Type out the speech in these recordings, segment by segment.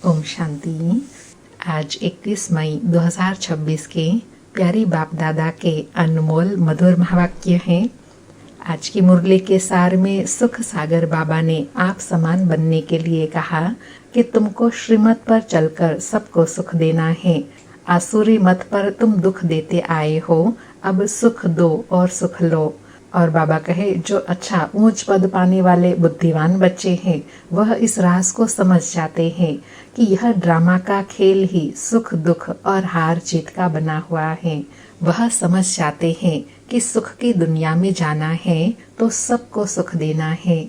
ओम शांति। आज 31 मई 2026 के प्यारी बाप दादा के अनमोल मधुर महावाक्य हैं। आज की मुरली के सार में सुख सागर बाबा ने आप समान बनने के लिए कहा कि तुमको श्रीमत पर चलकर सबको सुख देना है। आसुरी मत पर तुम दुख देते आए हो, अब सुख दो और सुख लो। और बाबा कहे, जो अच्छा ऊंच पद पाने वाले बुद्धिमान बच्चे हैं वह इस राज को समझ जाते हैं कि यह ड्रामा का खेल ही सुख दुख और हार जीत का बना हुआ है। वह समझ जाते हैं कि सुख की दुनिया में जाना है तो सबको सुख देना है।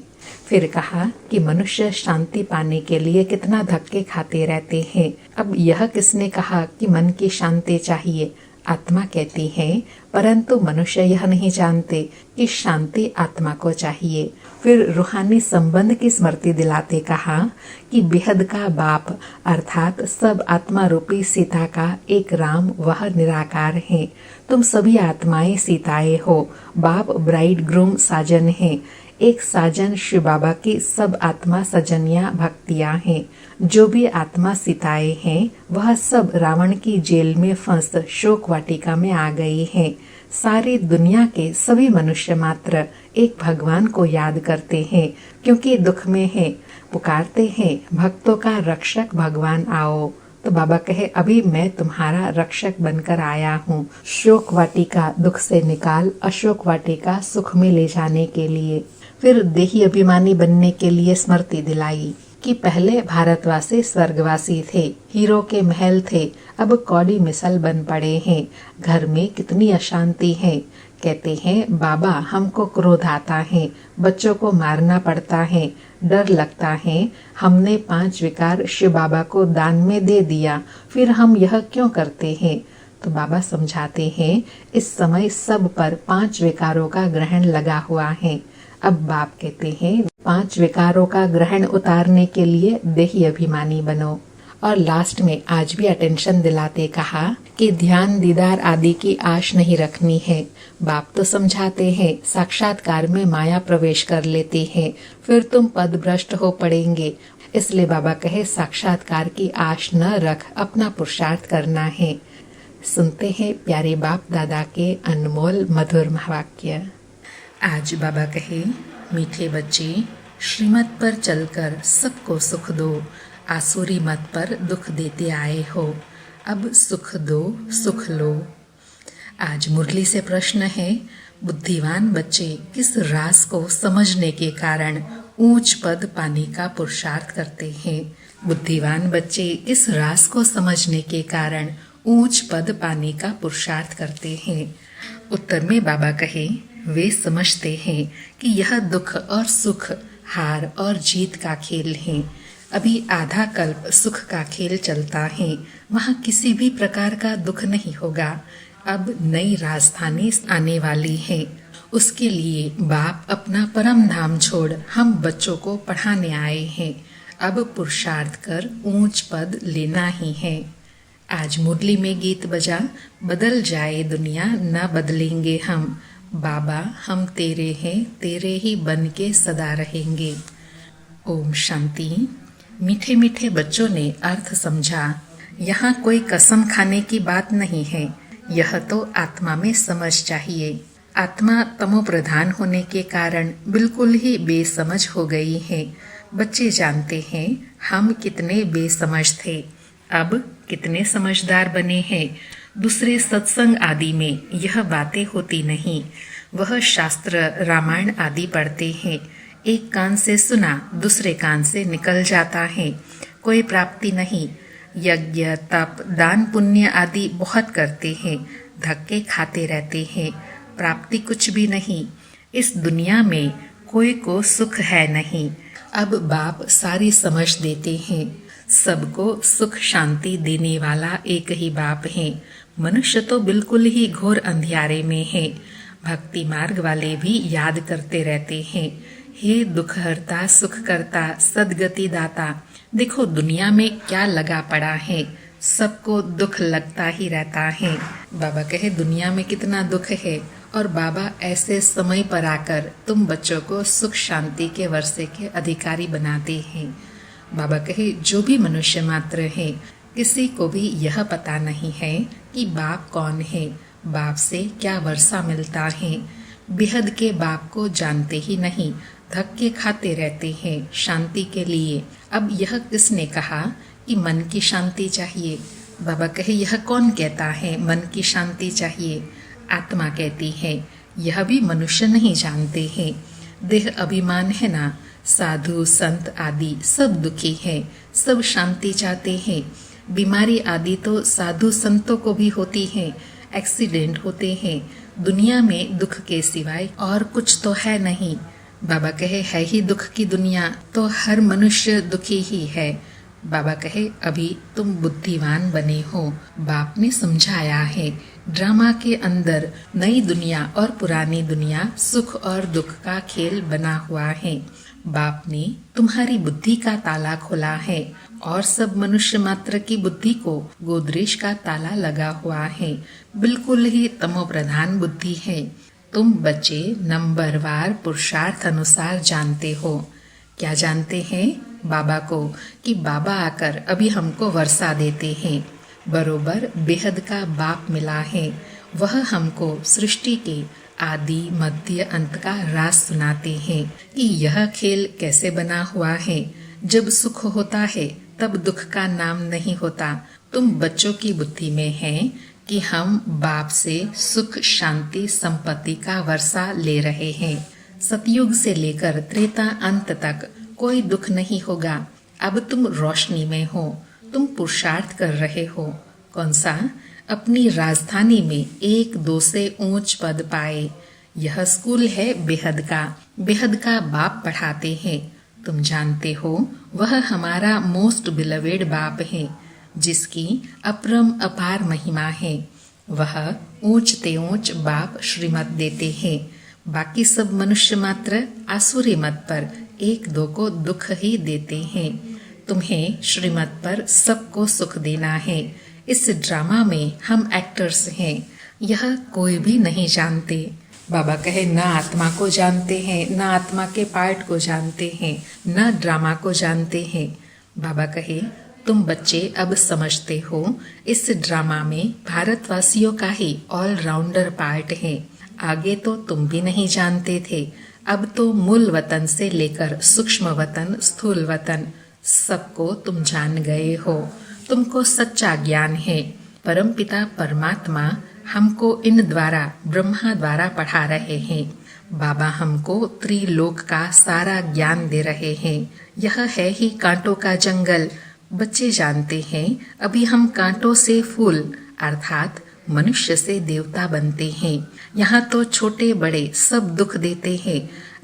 फिर कहा कि मनुष्य शांति पाने के लिए कितना धक्के खाते रहते हैं। अब यह किसने कहा कि मन की शांति चाहिए? आत्मा कहती है, परंतु मनुष्य यह नहीं जानते कि शांति आत्मा को चाहिए। फिर रूहानी संबंध की स्मृति दिलाते कहा कि बेहद का बाप अर्थात सब आत्मा रूपी सीता का एक राम वह निराकार है। तुम सभी आत्माएं सीताएं हो। बाप ब्राइड ग्रूम साजन है। एक साजन शिव बाबा की सब आत्मा सजनिया भक्तियां हैं। जो भी आत्मा सीताएं हैं वह सब रावण की जेल में फंस शोक वाटिका में आ गए हैं। सारी दुनिया के सभी मनुष्य मात्र एक भगवान को याद करते हैं, क्योंकि दुख में है, पुकारते हैं भक्तों का रक्षक भगवान आओ। तो बाबा कहे, अभी मैं तुम्हारा रक्षक बनकर आया हूँ। शोक वाटिका दुख से निकाल अशोक वाटिका सुख में ले जाने के लिए। फिर देही अभिमानी बनने के लिए स्मृति दिलाई कि पहले भारतवासी स्वर्गवासी थे, हीरो के महल थे, अब कौड़ी मिसल बन पड़े हैं। घर में कितनी अशांति है। कहते हैं, बाबा हमको क्रोध आता है, बच्चों को मारना पड़ता है, डर लगता है। हमने 5 विकार शिव बाबा को दान में दे दिया, फिर हम यह क्यों करते हैं? तो बाबा समझाते हैं, इस समय सब पर 5 विकारों का ग्रहण लगा हुआ है। अब बाप कहते हैं, 5 विकारों का ग्रहण उतारने के लिए देही अभिमानी बनो। और लास्ट में आज भी अटेंशन दिलाते कहा कि ध्यान दीदार आदि की आश नहीं रखनी है। बाप तो समझाते हैं, साक्षात्कार में माया प्रवेश कर लेती है, फिर तुम पद भ्रष्ट हो पड़ेंगे। इसलिए बाबा कहे, साक्षात्कार की आश न रख, अपना पुरुषार्थ करना है। सुनते हैं प्यारे बाप दादा के अनमोल मधुर महावाक्य। आज बाबा कहे, मीठे बच्चे, श्रीमत पर चलकर सबको सुख दो। आसुरी मत पर दुख देते आए हो, अब सुख दो सुख लो। आज मुरली से प्रश्न है, बुद्धिमान बच्चे किस राज को समझने के कारण ऊंच पद पाने का पुरुषार्थ करते हैं? बुद्धिमान बच्चे किस राज को समझने के कारण ऊंच पद पाने का पुरुषार्थ करते हैं? उत्तर में बाबा कहे, वे समझते हैं कि यह दुख और सुख, हार और जीत का खेल है। अभी आधा कल्प सुख का खेल चलता है, वहाँ किसी भी प्रकार का दुख नहीं होगा। अब नई राजधानी आने वाली है, उसके लिए बाप अपना परम धाम छोड़ हम बच्चों को पढ़ाने आए हैं। अब पुरुषार्थ कर ऊंच पद लेना ही है। आज मुरली में गीत बजा, बदल जाए दुनिया न बदलेंगे हम। बाबा हम तेरे हैं, तेरे ही बन के सदा रहेंगे। ओम शांति। मीठे मीठे बच्चों ने अर्थ समझा। यहाँ कोई कसम खाने की बात नहीं है, यह तो आत्मा में समझ चाहिए। आत्मा तमो प्रधान होने के कारण बिल्कुल ही बेसमझ हो गई है। बच्चे जानते हैं हम कितने बेसमझ थे, अब कितने समझदार बने हैं। दूसरे सत्संग आदि में यह बातें होती नहीं। वह शास्त्र रामायण आदि पढ़ते हैं, एक कान से सुना दूसरे कान से निकल जाता है, कोई प्राप्ति नहीं। यज्ञ तप दान पुण्य आदि बहुत करते हैं, धक्के खाते रहते हैं, प्राप्ति कुछ भी नहीं। इस दुनिया में कोई को सुख है नहीं। अब बाप सारी समझ देते हैं, सबको सुख शांति देने वाला एक ही बाप है। मनुष्य तो बिल्कुल ही घोर अंधियारे में है। भक्ति मार्ग वाले भी याद करते रहते हैं, हे दुख हरता सुख करता सदगति दाता। देखो दुनिया में क्या लगा पड़ा है, सबको दुख लगता ही रहता है। बाबा कहे, दुनिया में कितना दुख है, और बाबा ऐसे समय पर आकर तुम बच्चों को सुख शांति के वर्षे के अधिकारी बनाते हैं। बाबा कहे जो भी मनुष्य मात्र है, किसी को भी यह पता नहीं है कि बाप कौन है, बाप से क्या वर्षा मिलता है। बेहद के बाप को जानते ही नहीं, धक्के खाते रहते हैं शांति के लिए। अब यह किसने कहा कि मन की शांति चाहिए? बाबा कहे यह कौन कहता है मन की शांति चाहिए? आत्मा कहती है। यह भी मनुष्य नहीं जानते हैं। देह अभिमान है ना। साधु संत आदि सब दुखी है, सब शांति चाहते हैं। बीमारी आदि तो साधु संतों को भी होती है, एक्सीडेंट होते हैं। दुनिया में दुख के सिवाय और कुछ तो है नहीं। बाबा कहे है ही दुख की दुनिया, तो हर मनुष्य दुखी ही है। बाबा कहे अभी तुम बुद्धिमान बने हो। बाप ने समझाया है ड्रामा के अंदर नई दुनिया और पुरानी दुनिया, सुख और दुख का खेल बना हुआ है। बाप ने तुम्हारी बुद्धि का ताला खोला है और सब मनुष्य मात्र की बुद्धि को गोदरेज का ताला लगा हुआ है। बिल्कुल ही तमो प्रधान बुद्धि है। तुम बच्चे नंबरवार पुरुषार्थ अनुसार जानते हो। क्या जानते हैं? बाबा को कि बाबा आकर अभी हमको वर्षा देते हैं। बरोबर बेहद का बाप मिला है। वह हमको सृष्टि के आदि मध्य अंत का राज सुनाते हैं कि यह खेल कैसे बना हुआ है। जब सुख होता है तब दुख का नाम नहीं होता। तुम बच्चों की बुद्धि में है कि हम बाप से सुख शांति संपत्ति का वर्षा ले रहे हैं। सतयुग से लेकर त्रेता अंत तक कोई दुख नहीं होगा। अब तुम रोशनी में हो, तुम पुरुषार्थ कर रहे हो। कौन सा? अपनी राजधानी में 1-2 से ऊंच पद पाए। यह स्कूल है बेहद का। बेहद का बाप पढ़ाते हैं। तुम जानते हो वह हमारा मोस्ट बिलवेड बाप है, जिसकी अपरम अपार महिमा है। वह ऊंच ते ऊंच बाप श्रीमत देते हैं। बाकी सब मनुष्य मात्र आसुरी मत पर 1-2 को दुख ही देते हैं। तुम्हें श्रीमत पर सबको सुख देना है। इस ड्रामा में हम एक्टर्स हैं। यह कोई भी नहीं जानते। बाबा कहे न आत्मा को जानते हैं, न आत्मा के पार्ट को जानते हैं, न ड्रामा को जानते हैं। बाबा कहे तुम बच्चे अब समझते हो इस ड्रामा में भारतवासियों का ही ऑलराउंडर पार्ट है। आगे तो तुम भी नहीं जानते थे। अब तो मूल वतन से लेकर सूक्ष्म वतन, स्थूल वतन, सबको तुम जान गए हो। तुमको सच्चा ज्ञान है। परमपिता परमात्मा हमको इन द्वारा ब्रह्मा द्वारा पढ़ा रहे हैं। बाबा हमको त्रिलोक का सारा ज्ञान दे रहे हैं। यह है ही कांटों का जंगल। बच्चे जानते हैं अभी हम कांटों से फूल अर्थात मनुष्य से देवता बनते हैं। यहाँ तो छोटे बड़े सब दुख देते हैं।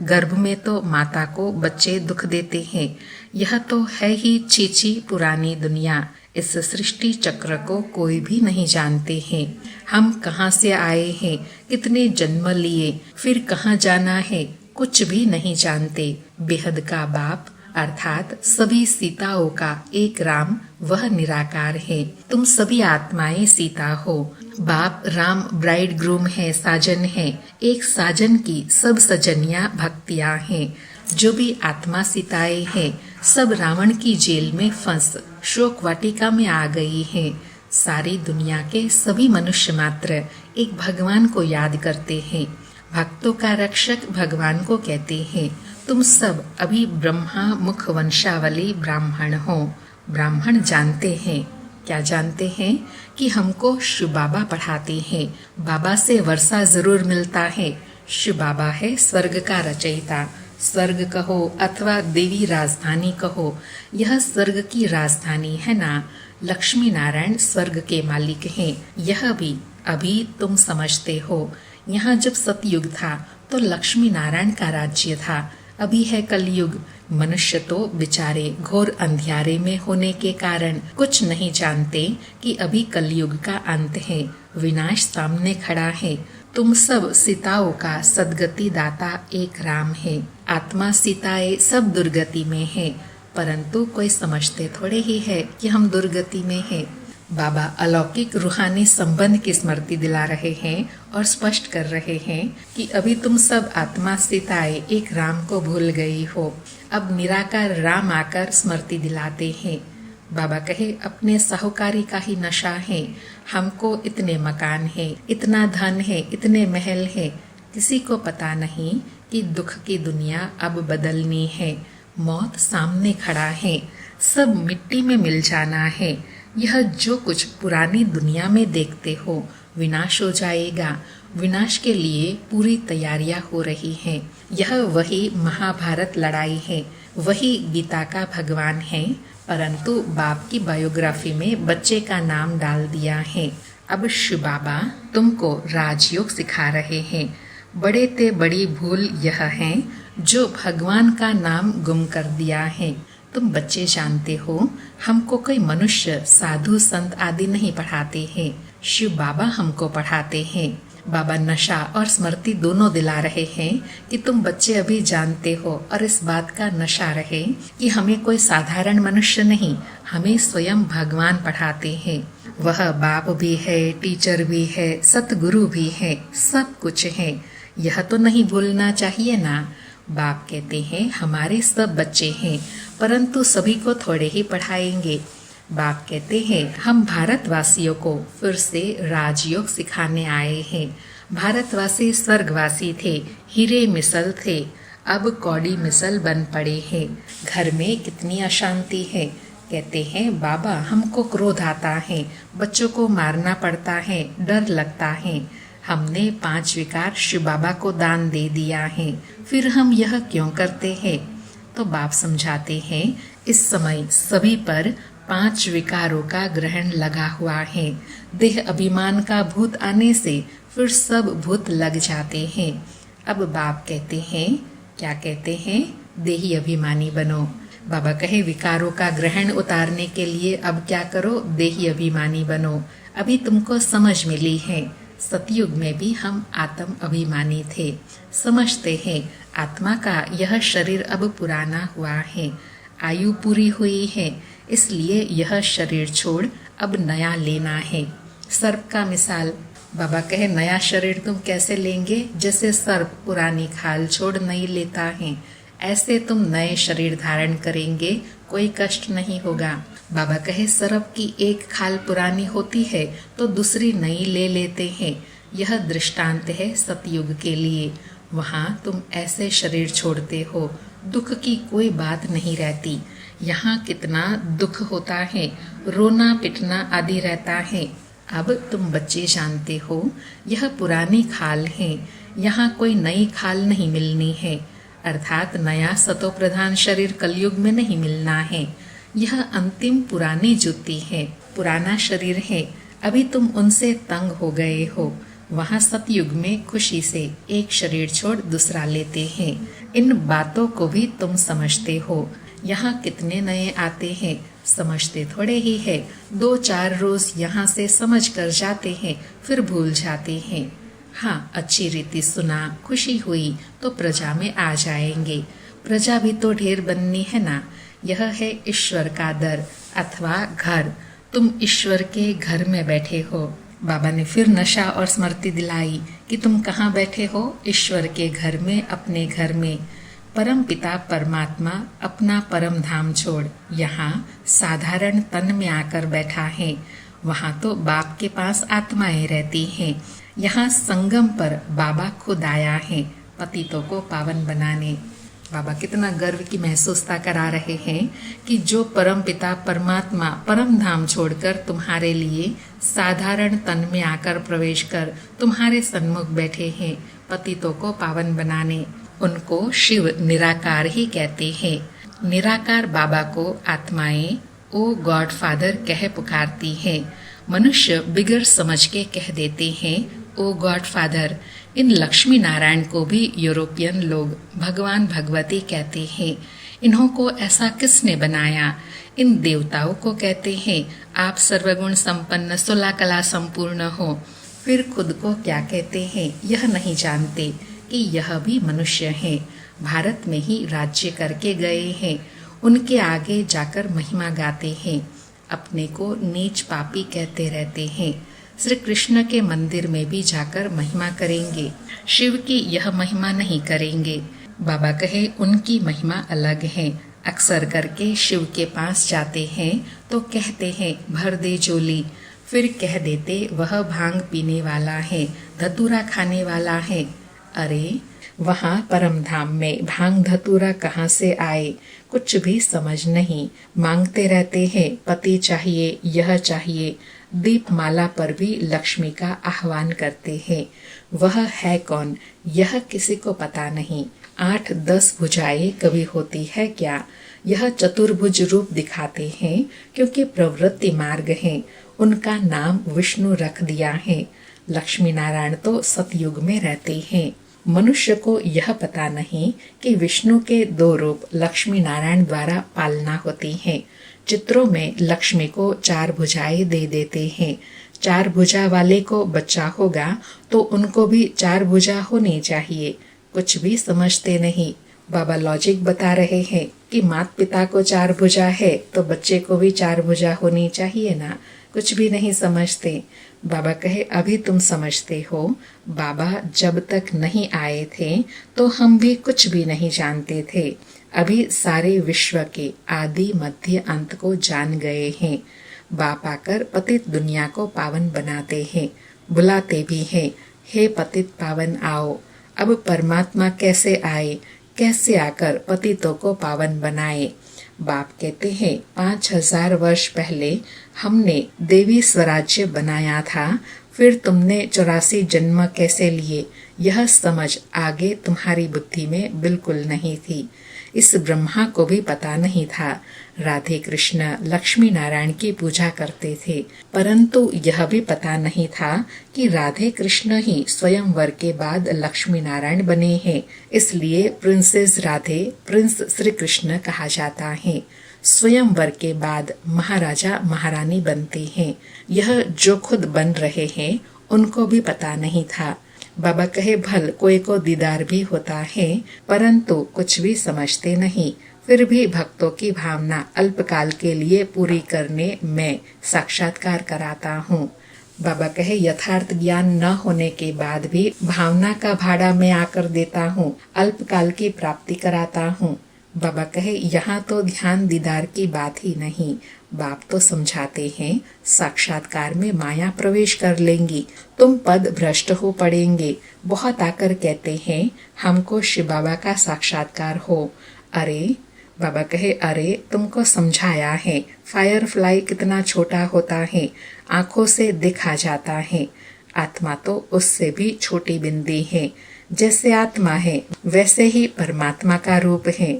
गर्भ में तो माता को बच्चे दुख देते हैं। यह तो है ही चीची पुरानी दुनिया। इस सृष्टि चक्र को कोई भी नहीं जानते हैं। हम कहाँ से आए हैं, कितने जन्म लिए, फिर कहाँ जाना है, कुछ भी नहीं जानते। बेहद का बाप अर्थात सभी सीताओं का एक राम वह निराकार है। तुम सभी आत्माएं सीता हो। बाप राम ब्राइड ग्रूम है, साजन है। एक साजन की सब सजनियां भक्तियां हैं। जो भी आत्मा सीताएं हैं सब रावण की जेल में फंस शोक वाटिका में आ गई है। सारी दुनिया के सभी मनुष्य मात्र एक भगवान को याद करते हैं। भक्तों का रक्षक भगवान को कहते हैं। तुम सब अभी ब्रह्मा मुख वंशावली ब्राह्मण हो। ब्राह्मण जानते हैं। क्या जानते हैं? कि हमको शिव बाबा पढ़ाते हैं। बाबा से वर्षा जरूर मिलता है। शिव बाबा है स्वर्ग का रचयिता। स्वर्ग कहो अथवा देवी राजधानी कहो, यह स्वर्ग की राजधानी है ना। लक्ष्मी नारायण स्वर्ग के मालिक हैं। यह भी अभी तुम समझते हो। यहाँ जब सतयुग था तो लक्ष्मी नारायण का राज्य था। अभी है कलयुग। मनुष्य तो बेचारे घोर अंधियारे में होने के कारण कुछ नहीं जानते कि अभी कलयुग का अंत है। विनाश सामने खड़ा है। तुम सब सीताओं का सदगति दाता एक राम है। आत्मा सीताएं सब दुर्गति में है, परंतु कोई समझते थोड़े ही है कि हम दुर्गति में है। बाबा अलौकिक रूहानी संबंध की स्मृति दिला रहे हैं और स्पष्ट कर रहे हैं कि अभी तुम सब आत्मा स्थित आए एक राम को भूल गई हो। अब निराकार राम आकर स्मृति दिलाते हैं। बाबा कहे अपने साहूकारी का ही नशा है, हमको इतने मकान है, इतना धन है, इतने महल है, किसी को पता नहीं कि दुख की दुनिया अब बदलनी है, मौत सामने खड़ा है, सब मिट्टी में मिल जाना है। यह जो कुछ पुरानी दुनिया में देखते हो विनाश हो जाएगा। विनाश के लिए पूरी तैयारियां हो रही हैं। यह वही महाभारत लड़ाई है, वही गीता का भगवान है, परंतु बाप की बायोग्राफी में बच्चे का नाम डाल दिया है। अब शिव बाबा तुमको राजयोग सिखा रहे हैं। बड़े ते बड़ी भूल यह है जो भगवान का नाम गुम कर दिया है। तुम बच्चे जानते हो हमको कोई मनुष्य साधु संत आदि नहीं पढ़ाते हैं, शिव बाबा हमको पढ़ाते हैं। बाबा नशा और स्मृति दोनों दिला रहे हैं कि तुम बच्चे अभी जानते हो और इस बात का नशा रहे कि हमें कोई साधारण मनुष्य नहीं, हमें स्वयं भगवान पढ़ाते हैं। वह बाप भी है, टीचर भी है, सतगुरु भी है, सब कुछ है। यह तो नहीं भूलना चाहिए ना। बाप कहते हैं हमारे सब बच्चे हैं, परंतु सभी को थोड़े ही पढ़ाएंगे। बाप कहते हैं हम भारतवासियों को फिर से राजयोग सिखाने आए हैं। भारतवासी स्वर्गवासी थे, हीरे मिसल थे, अब कौड़ी मिसल बन पड़े हैं। घर में कितनी अशांति है। कहते हैं बाबा हमको क्रोध आता है, बच्चों को मारना पड़ता है, डर लगता है। हमने 5 विकार शिव बाबा को दान दे दिया है, फिर हम यह क्यों करते हैं? तो बाप समझाते हैं इस समय सभी पर 5 विकारों का ग्रहण लगा हुआ है। देह अभिमान का भूत आने से फिर सब भूत लग जाते हैं। अब बाप कहते हैं, क्या कहते हैं? देही अभिमानी बनो। बाबा कहे विकारों का ग्रहण उतारने के लिए अब क्या करो? देही अभिमानी बनो। अभी तुमको समझ मिली है। सतयुग में भी हम आत्म अभिमानी थे। समझते हैं आत्मा का यह शरीर अब पुराना हुआ है, आयु पूरी हुई है, इसलिए यह शरीर छोड़ अब नया लेना है। सर्प का मिसाल बाबा कहे नया शरीर तुम कैसे लेंगे? जैसे सर्प पुरानी खाल छोड़ नहीं लेता है, ऐसे तुम नए शरीर धारण करेंगे, कोई कष्ट नहीं होगा। बाबा कहे सर्प की एक खाल पुरानी होती है तो दूसरी नई ले लेते हैं। यह दृष्टांत है सतयुग के लिए। वहाँ तुम ऐसे शरीर छोड़ते हो, दुख की कोई बात नहीं रहती। यहाँ कितना दुख होता है, रोना पिटना आदि रहता है। अब तुम बच्चे जानते हो यह पुरानी खाल है, यहाँ कोई नई खाल नहीं मिलनी है, अर्थात नया सतो प्रधान शरीर कलयुग में नहीं मिलना है। यह अंतिम पुरानी जुत्ती है, पुराना शरीर है। अभी तुम उनसे तंग हो गए हो। वहाँ सतयुग में खुशी से एक शरीर छोड़ दूसरा लेते हैं। इन बातों को भी तुम समझते हो। यहाँ कितने नए आते हैं, समझते थोड़े ही है। 2-4 रोज यहाँ से समझ कर जाते हैं, फिर भूल जाते हैं। हाँ, अच्छी रीति सुना, खुशी हुई तो प्रजा में आ जाएंगे। प्रजा भी तो ढेर बननी है ना। यह है ईश्वर का दर अथवा घर। तुम ईश्वर के घर में बैठे हो। बाबा ने फिर नशा और स्मृति दिलाई कि तुम कहाँ बैठे हो? ईश्वर के घर में, अपने घर में। परम पिता परमात्मा अपना परम धाम छोड़ यहाँ साधारण तन में आकर बैठा है। वहाँ तो बाप के पास आत्माएं रहती हैं। यहाँ संगम पर बाबा खुद आया है पतितों को पावन बनाने। बाबा कितना गर्व की महसूसता करा रहे हैं कि जो परम पिता परमात्मा परम धाम छोड़कर तुम्हारे लिए साधारण तन में आकर प्रवेश कर तुम्हारे सन्मुख बैठे हैं पतितों को पावन बनाने। उनको शिव निराकार ही कहते हैं। निराकार बाबा को आत्माएं ओ गॉड फादर कह पुकारती हैं। मनुष्य बिगड़ समझ के कह देते हैं ओ गॉड फादर। इन लक्ष्मी नारायण को भी यूरोपियन लोग भगवान भगवती कहते हैं। इन्हों को ऐसा किसने बनाया? इन देवताओं को कहते हैं आप सर्वगुण संपन्न 16 कला संपूर्ण हो। फिर खुद को क्या कहते हैं यह नहीं जानते कि यह भी मनुष्य हैं, भारत में ही राज्य करके गए हैं। उनके आगे जाकर महिमा गाते हैं। अपने को नीच पापी कहते रहते हैं। श्री कृष्ण के मंदिर में भी जाकर महिमा करेंगे, शिव की यह महिमा नहीं करेंगे। बाबा कहे उनकी महिमा अलग है। अक्सर करके शिव के पास जाते हैं तो कहते हैं भर दे झोली, फिर कह देते वह भांग पीने वाला है, धतूरा खाने वाला है। अरे वहाँ परम धाम में भांग धतूरा कहाँ से आए, कुछ भी समझ नहीं। मांगते रहते हैं पति चाहिए, यह चाहिए। दीपमाला पर भी लक्ष्मी का आह्वान करते हैं। वह है कौन यह किसी को पता नहीं। 8-10 भुजाएं कभी होती है क्या? यह चतुर्भुज रूप दिखाते हैं क्योंकि प्रवृत्ति मार्ग है। उनका नाम विष्णु रख दिया है। लक्ष्मी नारायण तो सतयुग में रहते हैं। मनुष्य को यह पता नहीं कि विष्णु के 2 रूप लक्ष्मी नारायण द्वारा पालना होती है। चित्रों में लक्ष्मी को 4 भुजाएं दे देते हैं। 4 भुजा वाले को बच्चा होगा तो उनको भी 4 भुजा होनी चाहिए। कुछ भी समझते नहीं। बाबा लॉजिक बता रहे हैं कि माता पिता को 4 भुजा है तो बच्चे को भी 4 भुजा होनी चाहिए ना। कुछ भी नहीं समझते। बाबा कहे अभी तुम समझते हो। बाबा जब तक नहीं आए थे तो हम भी कुछ भी नहीं जानते थे। अभी सारे विश्व के आदि मध्य अंत को जान गए हैं। बाप आकर पतित दुनिया को पावन बनाते हैं, बुलाते भी हैं, हे पतित पावन आओ। अब परमात्मा कैसे आए, कैसे आकर पतितों को पावन बनाए। बाप कहते हैं 5000 वर्ष पहले हमने देवी स्वराज्य बनाया था, फिर तुमने 84 जन्म कैसे लिए, यह समझ आगे तुम्हारी बुद्धि में बिल्कुल नहीं थी। इस ब्रह्मा को भी पता नहीं था। राधे कृष्ण लक्ष्मी नारायण की पूजा करते थे, परंतु यह भी पता नहीं था कि राधे कृष्ण ही स्वयंवर के बाद लक्ष्मी नारायण बने हैं। इसलिए प्रिंसेस राधे प्रिंस श्री कृष्ण कहा जाता है। स्वयंवर के बाद महाराजा महारानी बनते हैं। यह जो खुद बन रहे हैं उनको भी पता नहीं था। बाबा कहे भल कोई को दीदार भी होता है, परंतु कुछ भी समझते नहीं। फिर भी भक्तों की भावना अल्पकाल के लिए पूरी करने में साक्षात्कार कराता हूँ। बाबा कहे यथार्थ ज्ञान न होने के बाद भी भावना का भाड़ा मैं आकर देता हूँ, अल्पकाल की प्राप्ति कराता हूँ। बाबा कहे यहाँ तो ध्यान दीदार की बात ही नहीं। बाप तो समझाते हैं साक्षात्कार में माया प्रवेश कर लेंगी, तुम पद भ्रष्ट हो पड़ेंगे। बहुत आकर कहते हैं हमको शिव बाबा का साक्षात्कार हो। अरे बाबा कहे अरे तुमको समझाया है फायर फ्लाई कितना छोटा होता है, आंखों से दिखा जाता है। आत्मा तो उससे भी छोटी बिंदी है। जैसे आत्मा है वैसे ही परमात्मा का रूप है।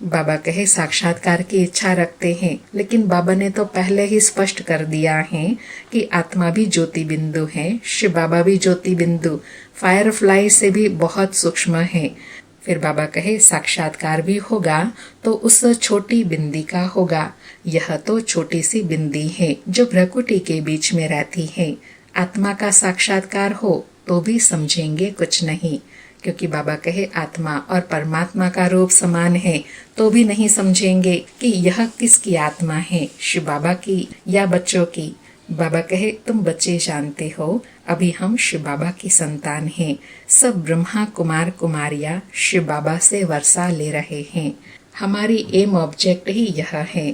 बाबा कहे साक्षात्कार की इच्छा रखते हैं, लेकिन बाबा ने तो पहले ही स्पष्ट कर दिया है कि आत्मा भी ज्योति बिंदु है, शिव बाबा भी ज्योति बिंदु, फायर फ्लाई से भी बहुत सूक्ष्म है। फिर बाबा कहे साक्षात्कार भी होगा तो उस छोटी बिंदी का होगा। यह तो छोटी सी बिंदी है जो भ्रकुटी के बीच में रहती है। आत्मा का साक्षात्कार हो तो भी समझेंगे कुछ नहीं, क्योंकि बाबा कहे आत्मा और परमात्मा का रूप समान है तो भी नहीं समझेंगे कि यह किसकी आत्मा है, शिव बाबा की या बच्चों की। बाबा कहे तुम बच्चे जानते हो, अभी हम शिव बाबा की संतान हैं। सब ब्रह्मा कुमार कुमारियां शिव बाबा से वर्षा ले रहे हैं। हमारी एम ऑब्जेक्ट ही यह है।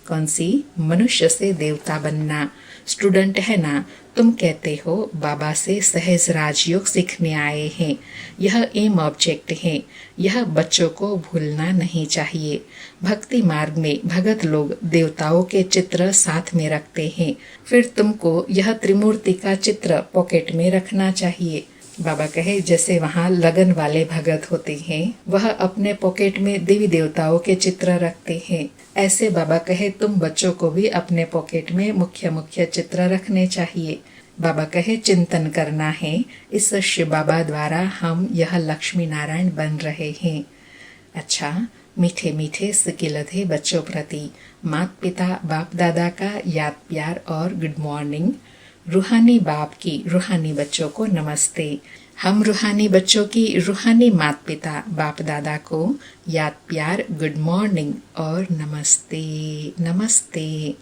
कौन सी? मनुष्य से देवता बनना। स्टूडेंट है ना, तुम कहते हो बाबा से सहज राजयोग सीखने आए हैं। यह एम ऑब्जेक्ट है। यह बच्चों को भूलना नहीं चाहिए। भक्ति मार्ग में भगत लोग देवताओं के चित्र साथ में रखते हैं, फिर तुमको यह त्रिमूर्ति का चित्र पॉकेट में रखना चाहिए। बाबा कहे जैसे वहाँ लगन वाले भगत होते हैं, वह अपने पॉकेट में देवी देवताओं के चित्र रखते हैं। ऐसे बाबा कहे तुम बच्चों को भी अपने पॉकेट में मुख्य मुख्य चित्र रखने चाहिए। बाबा कहे चिंतन करना है, इस शिव बाबा द्वारा हम यह लक्ष्मी नारायण बन रहे हैं। अच्छा, मीठे मीठे सिकिलधे बच्चों प्रति माता पिता बाप दादा का याद प्यार और गुड मॉर्निंग। रूहानी बाप की रूहानी बच्चों को नमस्ते। हम रूहानी बच्चों की रूहानी माता पिता बाप दादा को याद प्यार गुड मॉर्निंग और नमस्ते नमस्ते।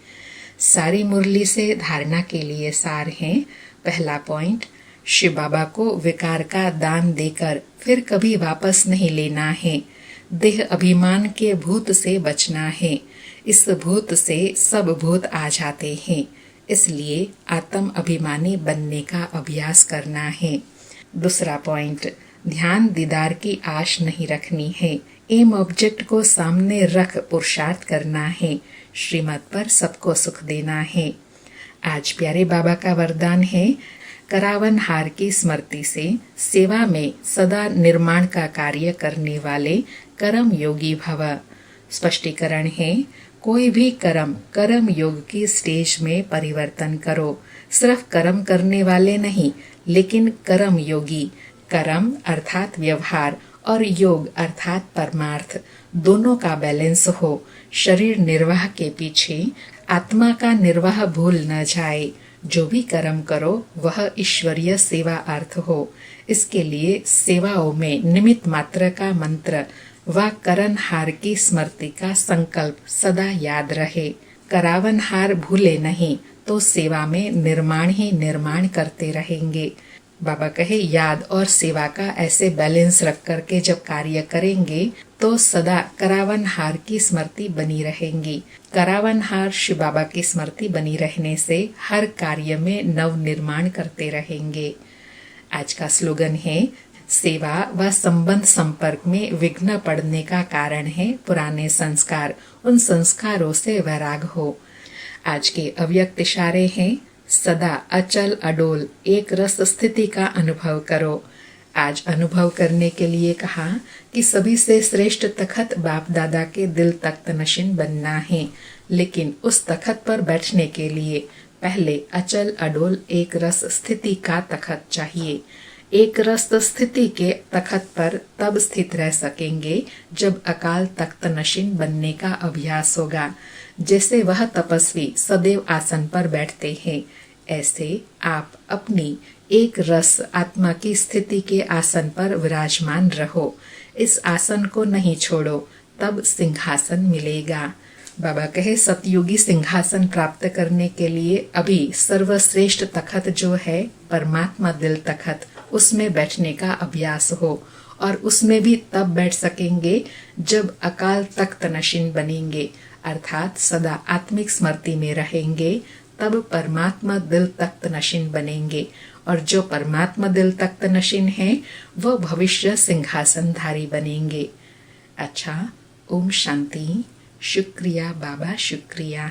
सारी मुरली से धारणा के लिए सार है। पहला पॉइंट, शिव बाबा को विकार का दान देकर फिर कभी वापस नहीं लेना है। देह अभिमान के भूत से बचना है। इस भूत से सब भूत आ जाते हैं, इसलिए आत्म अभिमानी बनने का अभ्यास करना है। दूसरा पॉइंट, ध्यान दीदार की आश नहीं रखनी है। एम ऑब्जेक्ट को सामने रख पुरुषार्थ करना है। श्रीमत पर सबको सुख देना है। आज प्यारे बाबा का वरदान है, करावन हार की स्मृति से सेवा में सदा निर्माण का कार्य करने वाले कर्म योगी भव। स्पष्टीकरण है, कोई भी कर्म योग की स्टेज में परिवर्तन करो। सिर्फ कर्म करने वाले नहीं, लेकिन कर्म योगी। कर्म अर्थात व्यवहार और योग अर्थात परमार्थ, दोनों का बैलेंस हो। शरीर निर्वाह के पीछे आत्मा का निर्वाह भूल न जाए। जो भी कर्म करो वह ईश्वरीय सेवा अर्थ हो। इसके लिए सेवाओं में निमित्त मात्र का मंत्र व करनहार की स्मृति का संकल्प सदा याद रहे। करावनहार भूले नहीं तो सेवा में निर्माण ही निर्माण करते रहेंगे। बाबा कहे, याद और सेवा का ऐसे बैलेंस रख करके जब कार्य करेंगे तो सदा करावनहार की स्मृति बनी रहेंगी। करावनहार शिव बाबा की स्मृति बनी रहने से हर कार्य में नव निर्माण करते रहेंगे। आज का स्लोगन है, सेवा व संबंध संपर्क में विघ्न पड़ने का कारण है पुराने संस्कार। उन संस्कारों से वैराग हो। आज के अव्यक्त इशारे हैं, सदा अचल अडोल एक रस स्थिति का अनुभव करो। आज अनुभव करने के लिए कहा कि सभी से श्रेष्ठ तखत बाप दादा के दिल तख्त नशीन बनना है, लेकिन उस तखत पर बैठने के लिए पहले अचल अडोल एक रस स्थिति का तखत चाहिए। एक रस स्थिति के तखत पर तब स्थित रह सकेंगे जब अकाल तख्त नशीन बनने का अभ्यास होगा। जैसे वह तपस्वी सदैव आसन पर बैठते हैं, ऐसे आप अपनी एक रस आत्मा की स्थिति के आसन पर विराजमान रहो। इस आसन को नहीं छोड़ो, तब सिंहासन मिलेगा। बाबा कहे, सतयुगी सिंहासन प्राप्त करने के लिए अभी सर्वश्रेष्ठ तखत जो है परमात्मा दिल तखत, उसमें बैठने का अभ्यास हो। और उसमें भी तब बैठ सकेंगे जब अकाल तख्त नशीन बनेंगे, अर्थात सदा आत्मिक स्मृति में रहेंगे। तब परमात्मा दिल तख्त नशीन बनेंगे, और जो परमात्मा दिल तख्त नशीन है वो भविष्य सिंहासनधारी बनेंगे। अच्छा, ओम शांति। शुक्रिया बाबा, शुक्रिया।